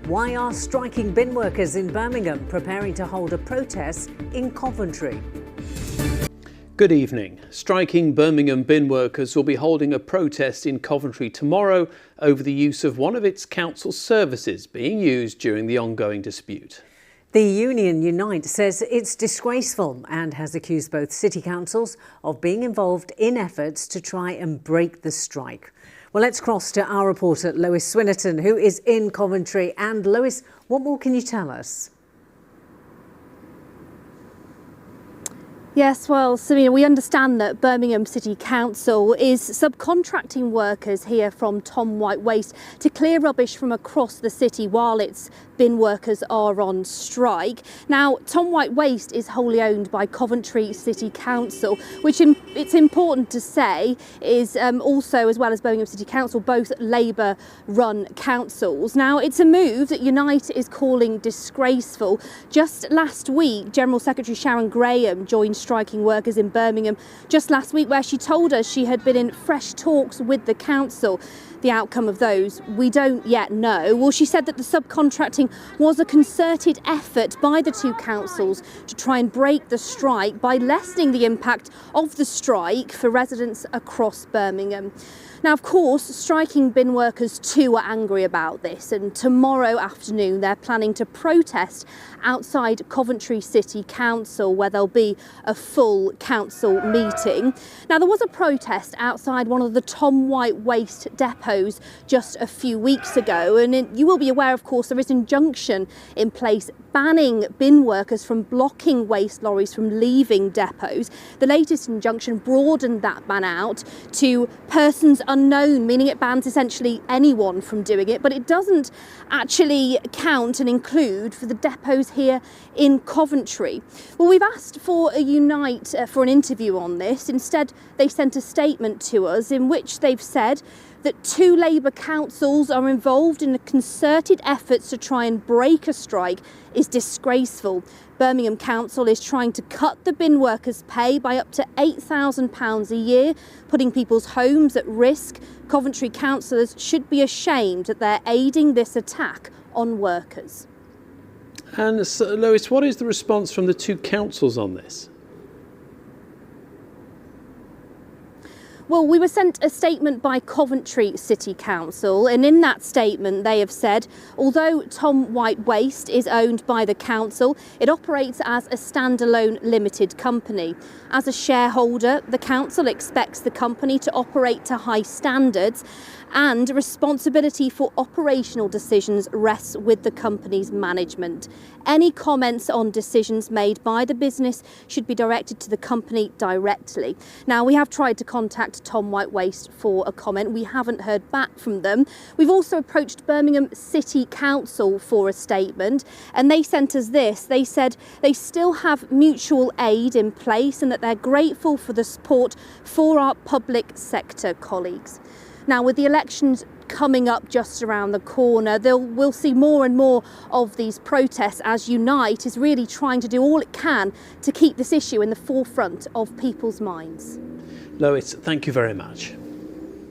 Why are striking bin workers in Birmingham preparing to hold a protest in Coventry? Good evening. Striking Birmingham bin workers will be holding a protest in Coventry tomorrow over the use of one of its council services being used during the ongoing dispute. The union Unite says it's disgraceful and has accused both city councils of being involved in efforts to try and break the strike. Well, let's cross to our reporter Lois Swinnerton, who is in Coventry. And Lois, what more can you tell us? Yes, well, Samina, we understand that Birmingham City Council is subcontracting workers here from Tom White Waste to clear rubbish from across the city while its bin workers are on strike. Now, Tom White Waste is wholly owned by Coventry City Council, which it's important to say is also, as well as Birmingham City Council, both Labour-run councils. Now, it's a move that Unite is calling disgraceful. Just last week, General Secretary Sharon Graham joined striking workers in Birmingham just last week, where she told us she had been in fresh talks with the council. The outcome of those we don't yet know. Well, she said that the subcontracting was a concerted effort by the two councils to try and break the strike by lessening the impact of the strike for residents across Birmingham. Now, of course, striking bin workers too are angry about this, and tomorrow afternoon they're planning to protest outside Coventry City Council, where there'll be a full council meeting. Now, there was a protest outside one of the Tom White Waste depots just a few weeks ago, and you will be aware, of course, there is an injunction in place banning bin workers from blocking waste lorries from leaving depots. The latest injunction broadened that ban out to persons unknown, meaning it bans essentially anyone from doing it, but it doesn't actually count and include for the depots here in Coventry. Well, we've asked for a Unite for an interview on this. Instead, they sent a statement to us in which they've said that two Labour councils are involved in a concerted efforts to try and break a strike is disgraceful. Birmingham Council is trying to cut the bin workers' pay by up to £8,000 a year, putting people's homes at risk. Coventry councillors should be ashamed that they're aiding this attack on workers. And so, Lois, what is the response from the two councils on this? Well, we were sent a statement by Coventry City Council, and in that statement they have said, although Tom White Waste is owned by the council, it operates as a standalone limited company. As a shareholder, the council expects the company to operate to high standards, and responsibility for operational decisions rests with the company's management. Any comments on decisions made by the business should be directed to the company directly. Now, we have tried to contact Tom White Waste for a comment. We haven't heard back from them. We've also approached Birmingham City Council for a statement, and they sent us this. They said they still have mutual aid in place and that they're grateful for the support for our public sector colleagues. Now, with the elections coming up just around the corner, we'll see more and more of these protests as Unite is really trying to do all it can to keep this issue in the forefront of people's minds. Lois, thank you very much.